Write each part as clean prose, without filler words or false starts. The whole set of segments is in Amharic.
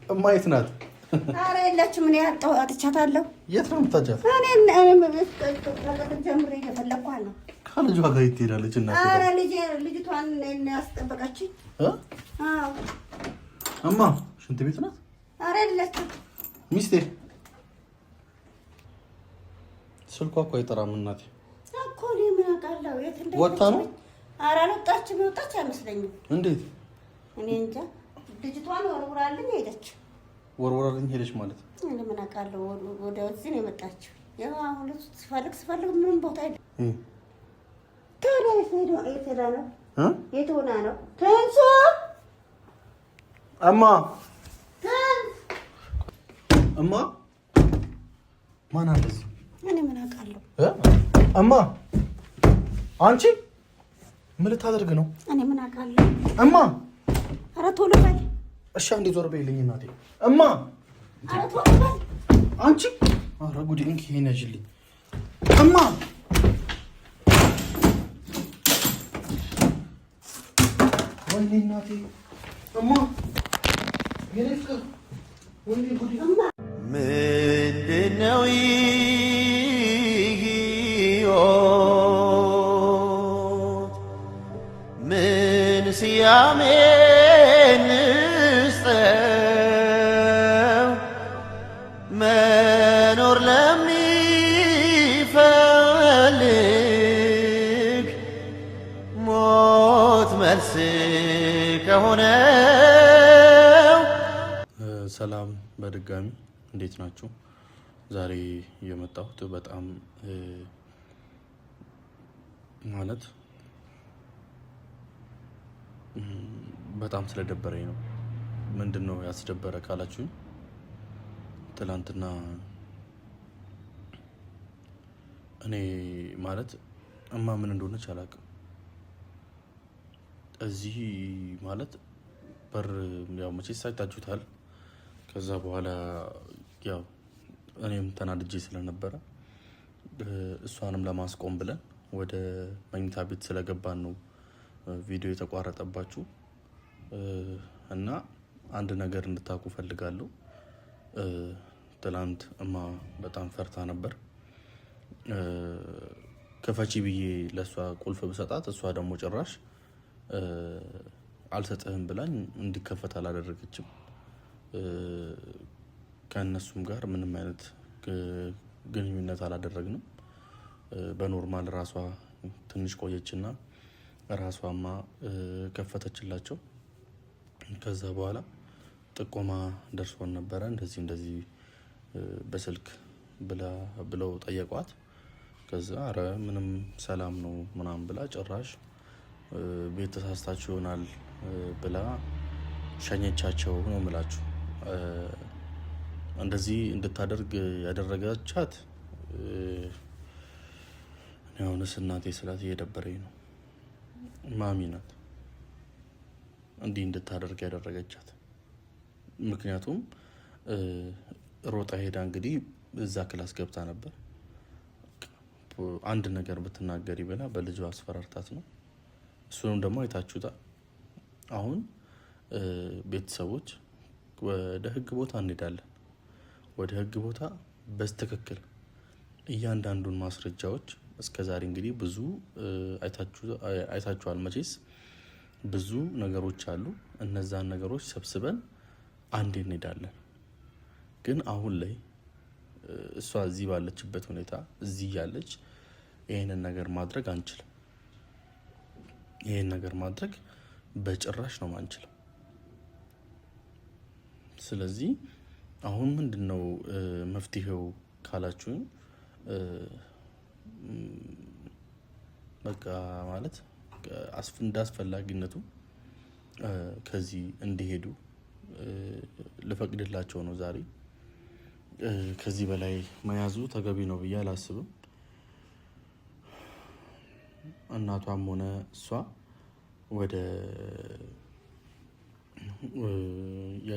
እማይት ናት። ኧረ የለችም። እኔ አጥቻታለሁ። የት ነው የምታጫት? እኔ ጀምሬ እየፈለኳት ነው። ከልጇ ጋር የት ትሄዳለች? እናት ኧረ ልጅቷን ያስጠበቀችኝ። አዎ እማ ሽንት ቤት ናት። ኧረ የለችም። ሚስቴ ስልኳ እኮ አይጠራም እናቴ እኮ እኔ ምን አውቃለሁ የት እንደሆነች። ወጣ ነው? ኧረ አልወጣችም። የወጣች አይመስለኝም። እንዴት? እኔ እንጃ። ልጅቷን ወርውራልኝ ሄደች። ወርውራልኝ ሄደች ማለት እኔ ምን አውቃለሁ። ወደዚህ ነው የመጣችው። ያው አሁን ስፈልግ ምንም ቦታ የለም። ታዲያ የት ሄዳ ነው? የት ሆና ነው? ተንሶ እማ ማን አለ እዚህ? እኔ ምን አውቃለሁ። እማ አንቺ ምን ልታደርግ ነው? እኔ ምን አውቃለሁ። እማ ኧረ ቶሎ በል። እሺ አንዴ ዞር በይልኝ እናቴ። እማ ኧረ ቶሎ በል አንቺ። ኧረ ጉዴ እንኪ ይሄን ያዥልኝ እማ። ወይኔ እናቴ እማ የኔ ፍቅር ወይኔ ጉዴ። ምንድነው ምን ስያሜ እንስጠው መኖር ለሚፈልግ ሞት መልስ ከሆነው። ሰላም በድጋሚ እንዴት ናችሁ? ዛሬ የመጣሁት በጣም ማለት በጣም ስለደበረኝ ነው። ምንድነው ያስደበረ ካላችሁኝ ትላንትና እኔ ማለት እማ ምን እንደሆነች አላውቅም። እዚህ ማለት በር ያው መቼስ አይታችሁታል። ከዛ በኋላ ያው እኔም ተናድጄ ስለነበረ እሷንም ለማስቆም ብለን ወደ መኝታ ቤት ስለገባን ነው ቪዲዮ የተቋረጠባችሁ። እና አንድ ነገር እንድታውቁ ፈልጋለሁ። ትላንት እማ በጣም ፈርታ ነበር። ከፈቺ ብዬ ለእሷ ቁልፍ ብሰጣት እሷ ደግሞ ጭራሽ አልሰጥህም ብላኝ እንዲከፈት አላደረገችም። ከእነሱም ጋር ምንም አይነት ግንኙነት አላደረግንም። በኖርማል ራሷ ትንሽ ቆየችና ራሷማ ከፈተችላቸው። ከዛ በኋላ ጥቆማ ደርሶን ነበረ እንደዚህ በስልክ ብለው ጠየቋት። ከዛ አረ ምንም ሰላም ነው ምናምን ብላ ጭራሽ ቤት ተሳስታችሁ ይሆናል ብላ ሸኘቻቸው ነው የምላችሁ። እንደዚህ እንድታደርግ ያደረገቻት እኔ አሁንስ እናቴ ስላት እየደበረኝ ነው። ማሚ ናት እንዲህ እንድታደርግ ያደረገቻት። ምክንያቱም ሮጣ ሄዳ እንግዲህ እዛ ክላስ ገብታ ነበር። አንድ ነገር ብትናገሪ ብላ በልጇ አስፈራርታት ነው። እሱንም ደግሞ አይታችሁታል። አሁን ቤተሰቦች ወደ ህግ ቦታ እንሄዳለን። ወደ ህግ ቦታ በስትክክል እያንዳንዱን ማስረጃዎች እስከዛሬ እንግዲህ ብዙ አይታችኋል መቼስ ብዙ ነገሮች አሉ። እነዛን ነገሮች ሰብስበን አንዴ እንሄዳለን። ግን አሁን ላይ እሷ እዚህ ባለችበት ሁኔታ እዚህ ያለች ይሄንን ነገር ማድረግ አንችልም። ይሄን ነገር ማድረግ በጭራሽ ነው ማንችልም። ስለዚህ አሁን ምንድነው መፍትሄው ካላችሁኝ በቃ ማለት እንዳስፈላጊነቱ ከዚህ እንዲሄዱ ልፈቅድላቸው ነው ዛሬ። ከዚህ በላይ መያዙ ተገቢ ነው ብዬ አላስብም። እናቷም ሆነ እሷ ወደ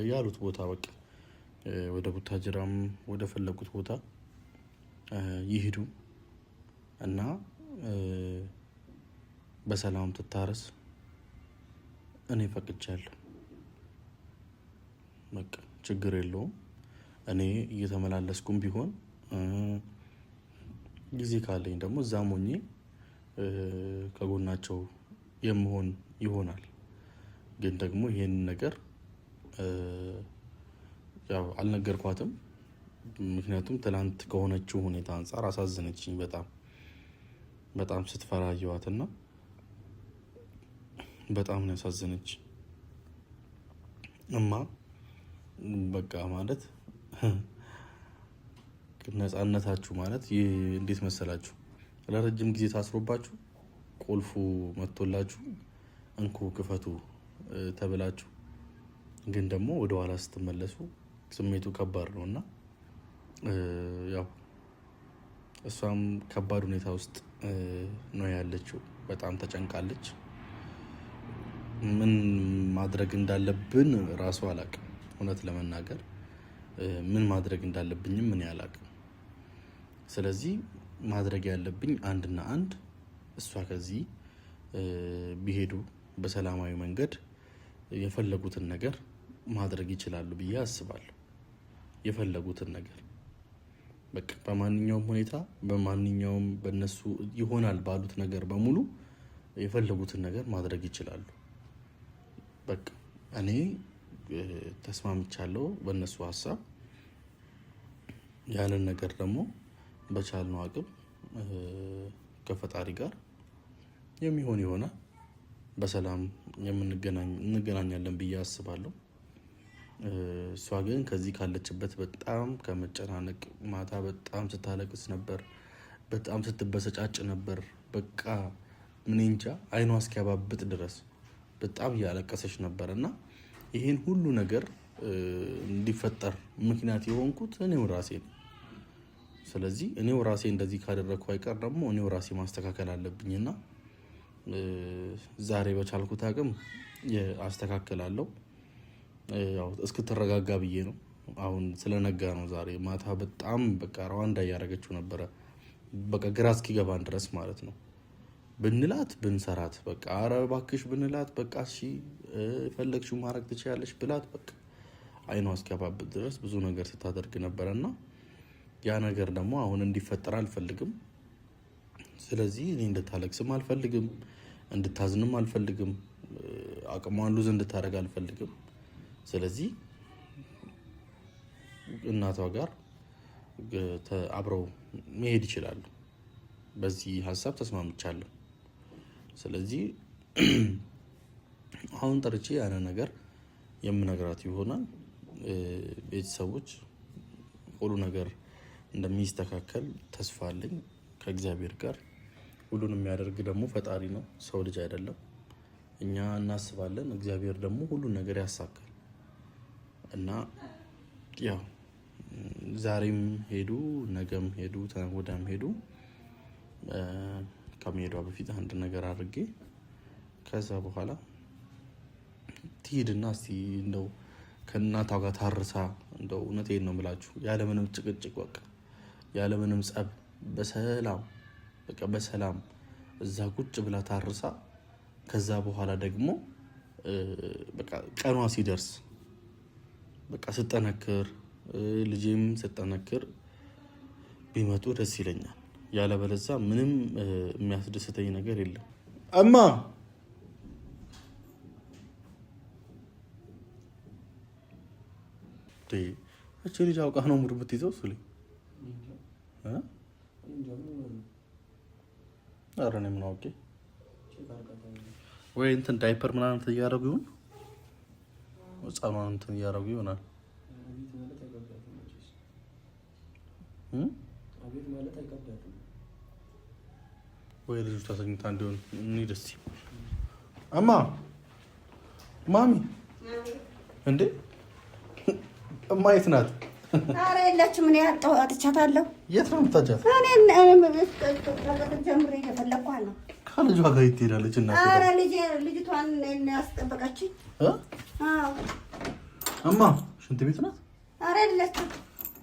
ያሉት ቦታ በቃ ወደ ቡታጅራም ወደ ፈለጉት ቦታ ይሄዱ እና በሰላም ትታረስ። እኔ ፈቅጃለሁ። በቃ ችግር የለውም። እኔ እየተመላለስኩም ቢሆን ጊዜ ካለኝ ደግሞ እዛም ሆኜ ከጎናቸው የምሆን ይሆናል። ግን ደግሞ ይሄን ነገር ያው አልነገርኳትም። ምክንያቱም ትላንት ከሆነችው ሁኔታ አንፃር አሳዘነችኝ። በጣም ስትፈራ አየኋትና በጣም ነው ያሳዘነች። እማ በቃ ማለት ነፃነታችሁ ማለት እንዴት መሰላችሁ? ለረጅም ጊዜ ታስሮባችሁ ቁልፉ መጥቶላችሁ እንኩ ክፈቱ ተብላችሁ ግን ደግሞ ወደ ኋላ ስትመለሱ ስሜቱ ከባድ ነው እና ያው እሷም ከባድ ሁኔታ ውስጥ ነው ያለችው። በጣም ተጨንቃለች። ምን ማድረግ እንዳለብን ራሱ አላውቅም። እውነት ለመናገር ምን ማድረግ እንዳለብኝም ምን አላውቅም። ስለዚህ ማድረግ ያለብኝ አንድና አንድ እሷ ከዚህ ቢሄዱ በሰላማዊ መንገድ የፈለጉትን ነገር ማድረግ ይችላሉ ብዬ አስባለሁ። የፈለጉትን ነገር በቃ በማንኛውም ሁኔታ በማንኛውም በእነሱ ይሆናል ባሉት ነገር በሙሉ የፈለጉትን ነገር ማድረግ ይችላሉ። በቃ እኔ ተስማምቻለሁ በእነሱ ሀሳብ። ያንን ነገር ደግሞ በቻልነው አቅም ከፈጣሪ ጋር የሚሆን ይሆናል። በሰላም እንገናኛለን ብዬ አስባለሁ። እሷ ግን ከዚህ ካለችበት በጣም ከመጨናነቅ ማታ በጣም ስታለቅስ ነበር። በጣም ስትበሰጫጭ ነበር። በቃ ምን እንጃ አይኗ እስኪያባብጥ ድረስ በጣም እያለቀሰች ነበር እና ይሄን ሁሉ ነገር እንዲፈጠር ምክንያት የሆንኩት እኔው ራሴ ነው። ስለዚህ እኔው ራሴ እንደዚህ ካደረግኩ አይቀር ደግሞ እኔው ራሴ ማስተካከል አለብኝና ዛሬ በቻልኩት አቅም አስተካክላለሁ። ያው እስክትረጋጋ ብዬ ነው። አሁን ስለነጋ ነው። ዛሬ ማታ በጣም በቃ ራዋንዳ እያደረገችው ነበረ። በቃ ግራ እስኪገባን ድረስ ማለት ነው። ብንላት ብንሰራት በቃ ኧረ እባክሽ ብንላት በቃ እሺ ፈለግሽው ማድረግ ትችያለሽ ብላት በቃ አይኗ እስኪያባብጥ ድረስ ብዙ ነገር ስታደርግ ነበረና ያ ነገር ደግሞ አሁን እንዲፈጠር አልፈልግም። ስለዚህ እኔ እንድታለቅስም አልፈልግም፣ እንድታዝንም አልፈልግም፣ አቅሟን ሉዝ እንድታደርግ አልፈልግም። ስለዚህ እናቷ ጋር አብረው መሄድ ይችላሉ። በዚህ ሀሳብ ተስማምቻለሁ። ስለዚህ አሁን ጠርቼ ያነ ነገር የምነግራት ይሆናል። ቤተሰቦች ሁሉ ነገር እንደሚስተካከል ተስፋ አለኝ ከእግዚአብሔር ጋር። ሁሉን የሚያደርግ ደግሞ ፈጣሪ ነው፣ ሰው ልጅ አይደለም። እኛ እናስባለን፣ እግዚአብሔር ደግሞ ሁሉን ነገር ያሳካል እና ያው ዛሬም ሄዱ ነገም ሄዱ ተነገ ወዲያም ሄዱ ከመሄዷ በፊት አንድ ነገር አድርጌ ከዛ በኋላ ትሂድና እስቲ እንደው ከእናቷ ጋር ታርሳ እንደው እውነቴን ነው የምላችሁ ያለምንም ጭቅጭቅ በቃ ያለምንም ጸብ በሰላም በቃ በሰላም እዛ ቁጭ ብላ ታርሳ ከዛ በኋላ ደግሞ በቃ ቀኗ ሲደርስ በቃ ስጠነክር ልጄም ስጠነክር ቢመጡ ደስ ይለኛል። ያለበለዚያ ምንም የሚያስደስተኝ ነገር የለም። እማ እቺ ልጅ አውቃ ነው ሙድ ብትይዘው እሱ ላይ ኧረ እኔ ምን አውቄ ወይ እንትን ዳይፐር ምናምን እያደረጉ ይሆን ህፃኗን እንትን እያደረጉ ይሆናል። ወይ ልጁ ተሰኝታ እንዲሆን እኔ ደስ እማ ማሚ እንዴ እማ የት ናት? ኧረ የለችም። እኔ አጥቻታለሁ። የት ነው የምታጫት? ጀምሬ እየፈለኳት ነው። ከልጇ ጋር የት ትሄዳለች? እናት ኧረ ልጅቷን ያስጠበቀችኝ እማ ሽንት ቤት ናት። ኧረ የለችም።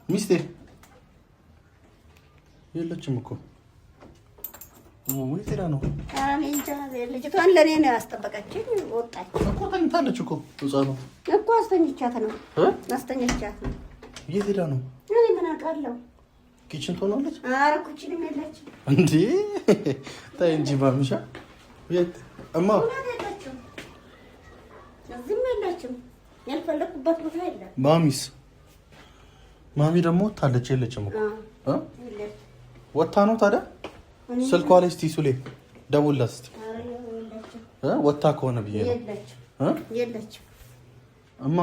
ሚስቴ የለችም እኮ ወይስ ሄዳ ነው? እኔ እንጃ። ልጅቷን ለእኔ ነው ያስጠበቀችኝ። ወጣች እኮ ተኝታለች እኮ ህፃኗ እኮ አስተኝቻት ነው አስተኝቻት ነው። የት ሄዳ ነው? እኔ ምን አውቃለሁ። ኪችን ትሆናለች? ኧረ ኩችንም የለችም እንዴ! ተይ እንጂ ማምሻ። የት እማ? የለችም፣ እዚህም የለችም። ያልፈለኩበት ቦታ የለም። ማሚስ? ማሚ ደግሞ ወታለች። የለችም እኮ ወታ ነው ታዲያ። ስልኳ ላይ እስቲ ሱሌ ደውልላት እስቲ። ወታ ከሆነ ብዬ ነው። የለችም እማ።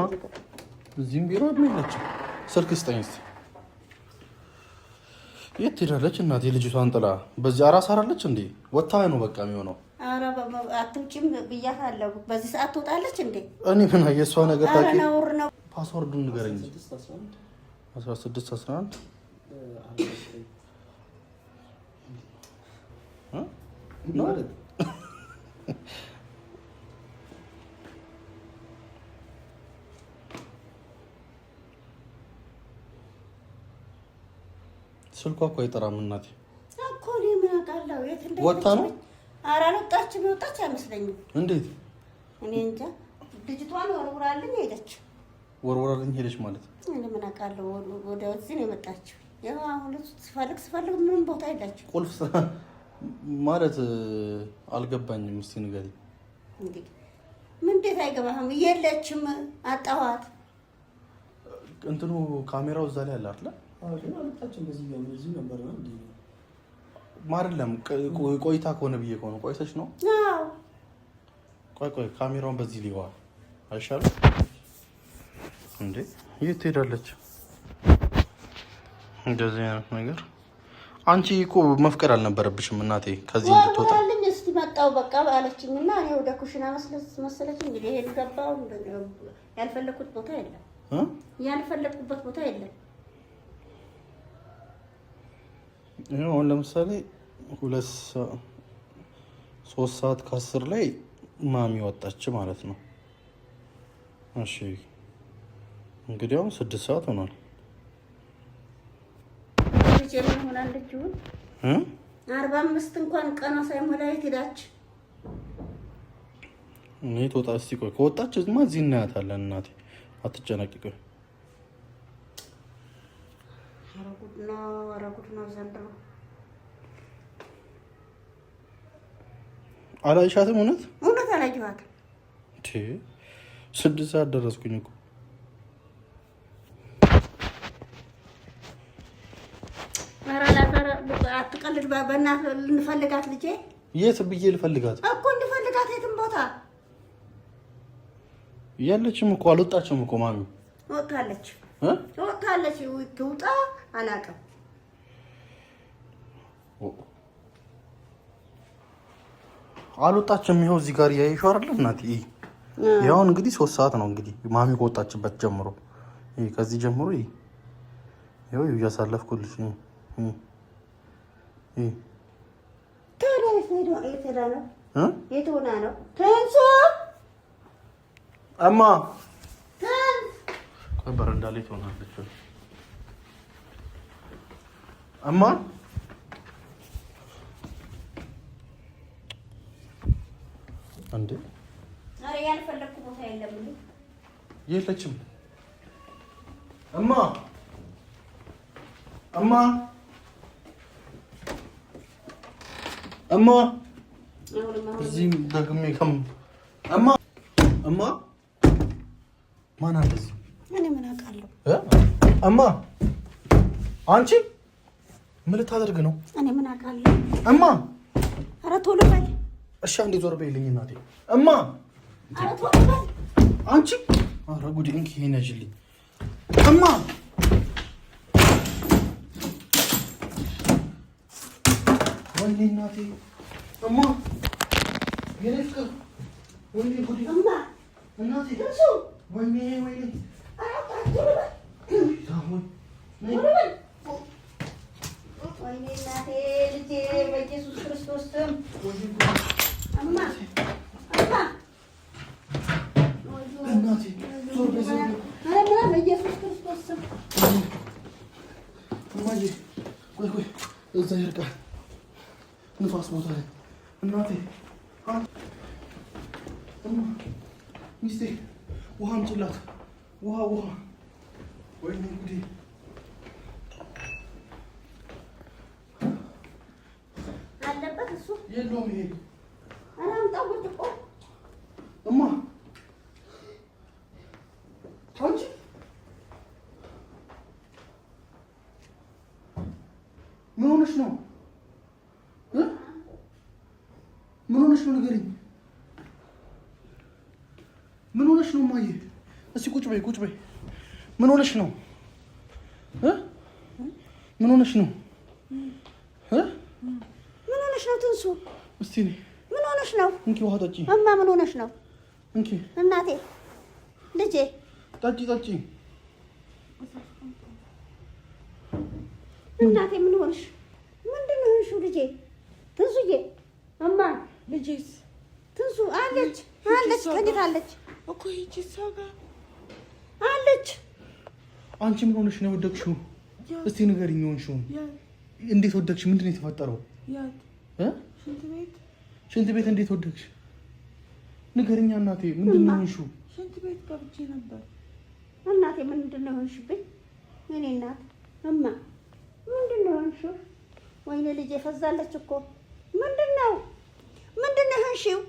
እዚህም ቢሮ የለችም። ስልክ ስጠኝ እስቲ። የት ሄዳለች እናቴ? ልጅቷን ጥላ በዚህ አራስ አራለች እንዴ? ወታ ነው በቃ የሚሆነው። ኧረ አትውጪም ብያታለሁ። በዚህ ሰዓት ትወጣለች እንዴ? እኔ ምን የእሷ ነገር ታውቂ? ኧረ ነውር ነው። ፓስወርዱን ንገረኝ። 1611 ስልኳ እኮ አይጠራም እናቴ እኮ። እኔ ምን አውቃለሁ የት እንደሄደች። ወጣ ነው? ኧረ አልወጣችም። የወጣች አይመስለኝም። እንዴት? እኔ እንጃ። ልጅቷን ወርውራልኝ ሄደች። ወርውራልኝ ሄደች ማለት? እኔ ምን አውቃለሁ። ወደዚህ ነው የመጣችው። ያው አሁን ስፈልግ ምንም ቦታ የላችሁ። ቁልፍ ማለት አልገባኝም። እስቲ ንገሪኝ። እንዴ ምን እንዴት አይገባህም? የለችም፣ አጣኋት። እንትኑ ካሜራው እዛ ላይ አለ አይደል? ማርለም ቆይታ ከሆነ ብዬ ከሆነ ቆይተሽ ነው? ቆይ ካሜራውን በዚህ ሊዋ አይሻልም እንዴ? የት ትሄዳለች? እንደዚህ አይነት ነገር አንቺ እኮ መፍቀድ አልነበረብሽም እናቴ ከዚህ እንድትወጣ። ወጣልኝ እስቲ መጣው በቃ አለችኝና እኔ ወደ ኩሽና መሰለችኝ። እንግዲህ ይሄን ገባው። ያልፈለኩት ቦታ የለም፣ ያልፈለኩበት ቦታ የለም። አሁን ለምሳሌ 3 ሰዓት ከ10 ላይ ማሚ ወጣች ማለት ነው። እሺ እንግዲህ አሁን 6 ሰዓት ሆኗል። ጀመር ሆና ልጅውን 45 እንኳን ቀኗ ሳይሞላ የት ሄዳች? እኔ ትወጣ እስቲ ቆይ ከወጣች እዚህማ እዚህ እናያታለን እናቴ አትጨነቂ። ቆይ ኧረ ጉድ ነው ዘንድሮ። አላየሻትም? እውነት አላየኋትም። 6 ሰዓት ደረስኩኝ እኮ። አትቀልድ በእናትህ። ልንፈልጋት ልጄ። የት ብዬ ልፈልጋት እኮ እንፈልጋት የትም ቦታ ያለችም እኮ አልወጣችም እኮ ማሚ። ወጣለች ትውጣ አላውቅም። አልወጣችም። ይኸው እዚህ ጋር ያይሽው አይደል እናቴ? ያው እንግዲህ 3 ሰዓት ነው እንግዲህ ማሚ ከወጣችበት ጀምሮ ከዚህ ጀምሮ ይኸው እያሳለፍኩልሽ የት ሆና ነው? ተንሶ እማ ቆይ በረንዳ ላይ ትሆናለች እማ። እንዴ ኧረ ያልፈለኩ ቦታ የለም። የለችም እማ እማ እማ እዚህ ደግሜ እማ ማን አለ እዚህ? እኔ ምን አውቃለሁ? እማ አንቺ ምን ልታደርግ ነው? እኔ ምን አውቃለሁ? እማ ኧረ ቶሎ በል እሺ። አንዴ ዞር በይልኝ እናቴ። እማ ኧረ ቶሎ በል አንቺ። ኧረ ጉዴ እንኪ ይሄን ያዥልኝ እማ። ወይኔ እናቴ እማ የኔ ፍቅር ወይኔ ጉዴ እማ እናቴ ወይኔ ወይኔ ወይኔ እናቴ ልጄ በኢየሱስ ክርስቶስ ስም እማ እናቴ ዞር በኢየሱስ ክርስቶስ ስም እማዬ ቆይ እዛ ይርቃል ንፋስ ቦታ ላይ እናቴ ሚስቴ ውሃ አምጪላት። ውሃ ወይኔ ጉዴ አለበት እሱ የለውም ይሄ አላምጣው ብርጭቆ እማ አንቺ ምን ሆነሽ ነው? ምን ሆነሽ ነው ንገሪኝ። ምን ሆነሽ ነው ማየ? እስኪ ቁጭ በይ። ምን ሆነሽ ነው? ምን ሆነሽ ነው? ምን ሆነሽ ነው ትንሱ? እስቲ ነይ። ምን ሆነሽ ነው? እንኪ ውሃ ጠጪ። እማ ምን ሆነሽ ነው? እንኪ እናቴ ልጄ ጠጪ። እናቴ ምን ሆንሽ? ምንድን ነው ሆንሽው ልጄ? ትንሱዬ እማ ልጄስ ትንሱ አለች ተኝታለች እኮ ሂጂ እሷ ጋር አለች። አንቺ ምን ሆነሽ ነው የወደቅሽው? እስቲ ንገሪኝ የሆንሽውን። እንዴት ወደቅሽ? ምንድን ነው የተፈጠረው? ሽንት ቤት እንዴት ወደቅሽ? ንገሪኛ እናቴ። ምንድን ነው የሆንሽው? ሽንት ቤት ገብቼ ነበር። እናቴ ምንድን ነው የሆንሽብኝ? እኔ እናት እማ ምንድን ነው የሆንሽው? ወይኔ ልጄ ፈዛለች እኮ። ምንድን ነው የሆንሽው?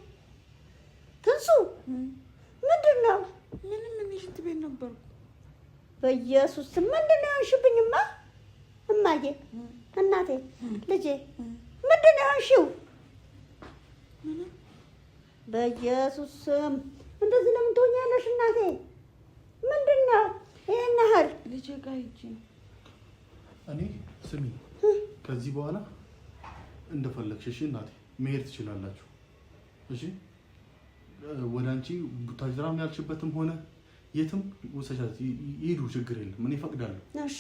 ትንሱ ምንድን ነው? ምንም እኔ ሽንት ቤት ነበርኩ። በኢየሱስ ምንድን ነው የሆንሽብኝማ? እማዬ እናቴ ልጄ ምንድን ነው የሆንሽው? በኢየሱስ ስም እንደዚህ ለምን ትሆኛለሽ እናቴ? ምንድን ነው ይሄን ያህል? ልጄ ጋር ሂጂ። እኔ ስሚ፣ ከዚህ በኋላ እንደፈለግሽ እሺ እናቴ መሄድ ትችላላችሁ። እሺ ወደ አንቺ ቡታጅራም ያልሽበትም ሆነ የትም ወሰጃት ይሄዱ፣ ችግር የለም። እኔ እፈቅዳለሁ። እሺ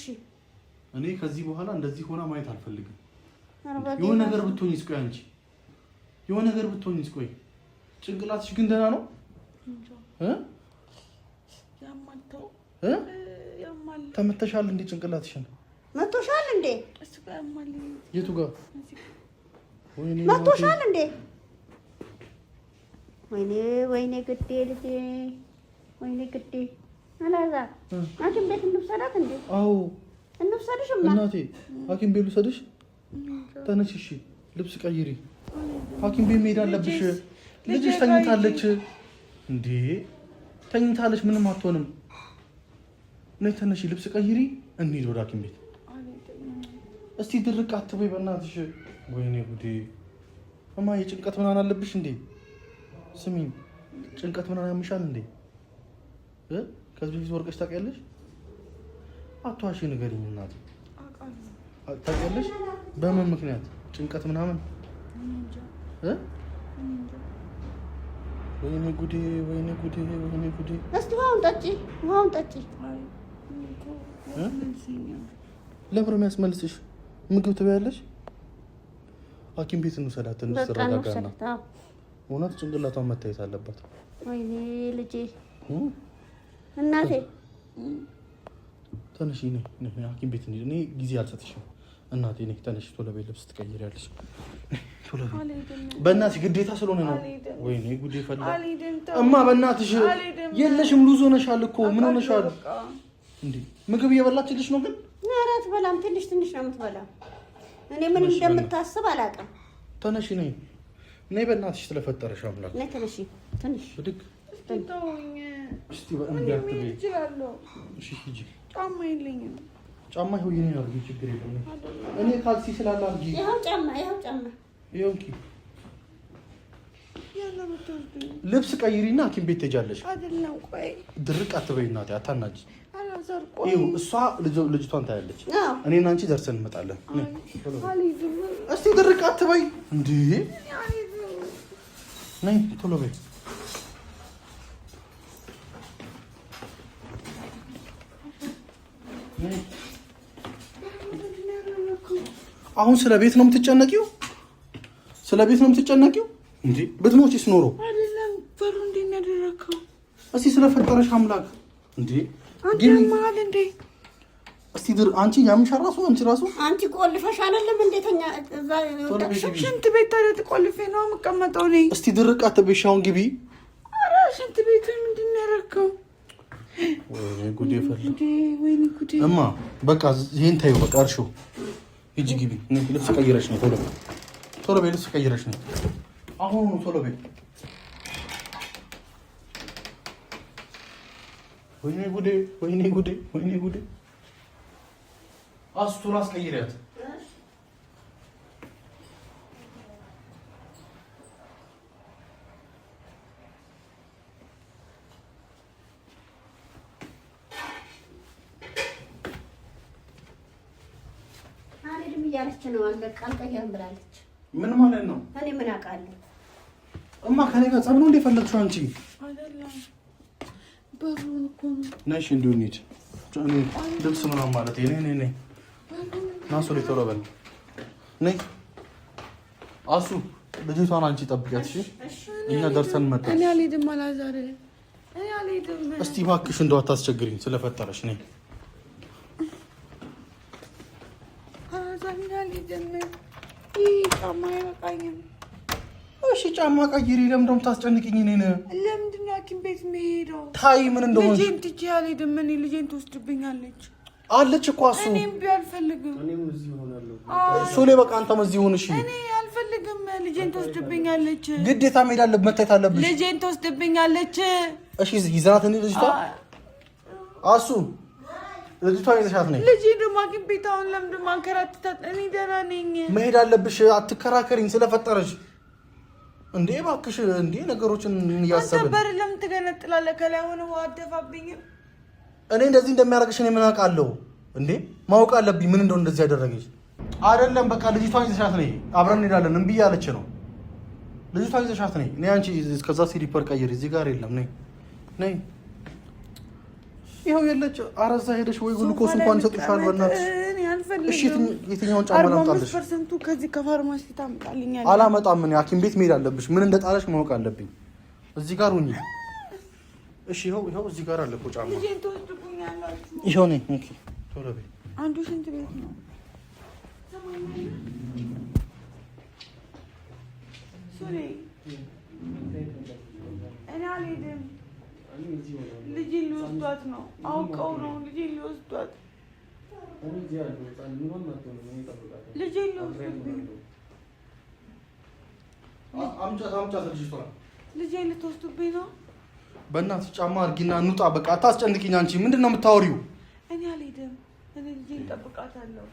እኔ ከዚህ በኋላ እንደዚህ ሆና ማየት አልፈልግም። የሆነ ነገር ብትሆኝስ? ቆይ አንቺ የሆነ ነገር ብትሆኝስ? ቆይ ጭንቅላትሽ ግን ደህና ነው? ያማልተው ያማል። ተመተሻል እንዴ? ጭንቅላትሽን መቶሻል እንዴ? እሱ ጋር ያማል። የቱ ጋር? ወይኔ መቶሻል እንዴ? ወይኔ ግዴ ልጄ፣ ወይኔ ግዴ። አላዛር ሐኪም ቤት እንውሰዳት እንዴ? አዎ እንውሰድሽ እናቴ። ሐኪም ቤት ልውሰድሽ? ተነሽ እሺ፣ ልብስ ቀይሪ። ሐኪም ቤት መሄድ አለብሽ። ልጅሽ ተኝታለች እንዴ? ተኝታለች፣ ምንም አትሆንም። ነይ ተነሺ፣ ልብስ ቀይሪ፣ እንሂድ ወደ ሐኪም ቤት። እስቲ ድርቅ አትበይ በእናትሽ። ወይኔ ጉዴ እማ፣ የጭንቀት ምናምን አለብሽ እንዴ? ስሚኝ፣ ጭንቀት ምናምን ያምሻል እንዴ? ከዚህ በፊት ወርቀሽ ታውቂያለሽ? አትዋሺ፣ ንገሪኝ እናቴ። ታውቂያለሽ? በምን ምክንያት ጭንቀት ምናምን? ወይኔ ጉዴ፣ ወይኔ ጉዴ፣ ወይኔ ጉዴ። እስቲ ውሃውን ጠጪ። ለምን ነው የሚያስመልስሽ? ምግብ ትበያለሽ? ሐኪም ቤት እንውሰዳት እንድትረጋጋና። እውነት ጭንቅላቷን መታየት አለባት። ወይኔ ልጄ እናቴ። ተነሺ፣ ነይ ሐኪም ቤት እንሂድ። እኔ ጊዜ አልሰጥሽም እናቴ። ነይ ተነሺ፣ ቶሎ በይ፣ ልብስ ትቀይሪያለሽ። ቶሎ በይ በእናትሽ፣ ግዴታ ስለሆነ ነው። ወይኔ ጉዴ ፈላ። እማ በእናትሽ የለሽም፣ ሉዝ ሆነሻል እኮ። ምን ሆነሻል እንዴ? ምግብ እየበላችልሽ ነው ግን? ኧረ አትበላም፣ ትንሽ ነው የምትበላው። እኔ ምን እንደምታስብ አላውቅም። ተነሺ፣ ነይ በእናትሽ፣ ስለፈጠረሽ አምላክ። ነይ ተነሺ፣ ትንሽ ብድግ እስቲ ሂጂ። ጫማ የለኝም። ጫማ ይሁን ነው ያርጊ፣ ችግር የለም። እኔ ካልሲ ስላለ አርጊ። ይኸው ጫማ። ይኸው እንኪ ያለ ብትወስዱኝ። ልብስ ቀይሪና ሐኪም ቤት ትሄጃለሽ። አይደለም ቆይ፣ ድርቅ አትበይ እናቴ፣ አታናጂ። አላዛር ቆይ፣ ይኸው እሷ ልጅቷን ታያለች። እኔና አንቺ ደርሰን እንመጣለን። እስቲ ድርቅ አትበይ እንዴ! ነይ ቶሎ በይ። አሁን ስለ ቤት ነው የምትጨነቂው? ስለ ቤት ነው የምትጨነቂው እንዴ? ብትሞቺስ ኖሮ አይደለም። በሩ እንዴት ነው ያደረከው? እስቲ ስለፈጠረሽ አምላክ እንዴ! አንተ ማል እንዴ! እስቲ ድር አንቺ ያምሻል ራሱ አንቺ ቆልፈሽ አይደለም እንዴተኛ እዛ ሽንት ቤት ታዲያ ተቆልፌ ነው የምቀመጠው እኔ። እስቲ ድርቅ አትበሻውን ግቢ። ኧረ ሽንት ቤቱ ምንድን ነው ያደረከው? ወይኔ ጉዴ ፈላ። ወይኔ ጉዴ። እማ በቃ ይሄን ታዩ በቃ እርሹ ሂጂ ግቢ። ልብስ ቀይረሽ ነው ቶሎ በይ ልብስ ቀይረሽ ነው አሁን ቶሎ በይ። ወይኔ ጉዴ አስቱን አስቀይሪያት። አልሄድም እያለች ነው። አልቀየርም ብላለች። ምን ማለት ነው? እኔ ምን አውቃለሁ? እማ ከኔ ጋር ጸብ ነው እንደ ፈለግሽው አንቺ? አይደለም በሩን እኮ ነው። ነሽ እንዲሁ እንሂድ። ልብስ ምናምን ማለት ነይ ናሱ ላይ ቶሎ በል ነይ። አሱ ልጅቷን አንቺ ጠብቂያት እሺ? እኛ ደርሰን መጣ። እኔ አልሄድም አላዛር፣ እኔ አልሄድም። እስቲ እባክሽ እንደው አታስቸግሪኝ ስለፈጠረሽ ነይ። አላዛር እኔ አልሄድም። ይህ ጫማ አይበቃኝም። እሺ ጫማ ቀይሪ። ለምን ደም ታስጨንቅኝ? እኔን ለምንድን ነው ሐኪም ቤት የምሄደው? ታይ ምን እንደሆነ ልጄን ትቼ አልሄድም። እኔ ልጄን ትወስድብኛለች አለች እኮ እሱ። እኔም አልፈልግም። እኔም እዚህ ሆናለሁ። ሶሌ በቃ አንተም እዚህ ሁን እሺ። እኔ አልፈልግም። ልጄን ትወስድብኛለች። ግዴታ መሄድ አለብህ፣ መታየት አለብሽ። ልጄን ትወስድብኛለች። እሺ ይዘናት እኔ ልጅቷ አሱ ልጅቷን ይዘሻት ነኝ። ልጄን ደግሞ ሐኪም ቤት አሁን ለምንድን ነው ማንከራተታት? እኔ ደህና ነኝ። መሄድ አለብሽ። አትከራከሪኝ ስለፈጠረሽ እንዴ እባክሽ። እንዴ ነገሮችን እያሰብን አንተ በር ለምን ትገነጥላለህ? ከላይ ሆነ አደፋብኝም። እኔ እንደዚህ እንደሚያደርግሽ እኔ ምን አውቃለሁ እንዴ? ማወቅ አለብኝ ምን እንደሆነ እንደዚህ ያደረገሽ። አይደለም በቃ ልጅቷን ይዘሻት ነኝ፣ አብረን እንሄዳለን። እምቢ ያለች ነው። ልጅቷን ይዘሻት ነኝ። እኔ አንቺ እስከዛ ሲሊፐር ቀይሪ፣ እዚህ ጋር የለም። ነይ ይኸው የለች። አረዛ ሄደሽ ወይ ግሉኮስ እንኳን ይሰጡሻል። በእናትሽ እሺ የትኛውን ጫማ ላምጣልሽ? 45% ከዚህ ከፋርማሲ ታምጣልኛለህ? አላመጣም። ምን ሐኪም ቤት መሄድ አለብሽ። ምን እንደጣለሽ ማወቅ አለብኝ። እዚህ ጋር ሁኚ እሺ። ይኸው እዚህ ጋር አለ እኮ ጫማ። ልጄን ትወስድብኛላችሁ? ይኸው ነኝ። ኦኬ ቶሎ በይ። አንዱ ሽንት ቤት ነው። ሱሪ እኔ አልሄድም። ልጄን ሊወስዷት ነው። አውቀው ነው ልጄን ሊወስዷት። ልጄን ሊወስዱብኝ። ልጄን ልትወስዱብኝ ነው። በእናትሽ ጫማ አድርጊና እንውጣ። በቃ አታስጨንቂኝ። አንቺ ምንድን ነው የምታወሪው? እኔ አልሄድም። እኔ ልጄን እጠብቃታለሁ።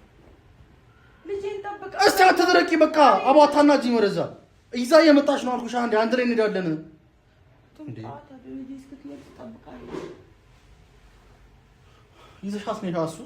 ልጄን እጠብቃታለሁ። እስቲ አትድረቂ። በቃ አቧታና እዚህ ወደዛ ይዛ እየመጣች ነው አልኩሽ። አንድ ላይ እንሄዳለን። ይዘሻት ነይ እሱ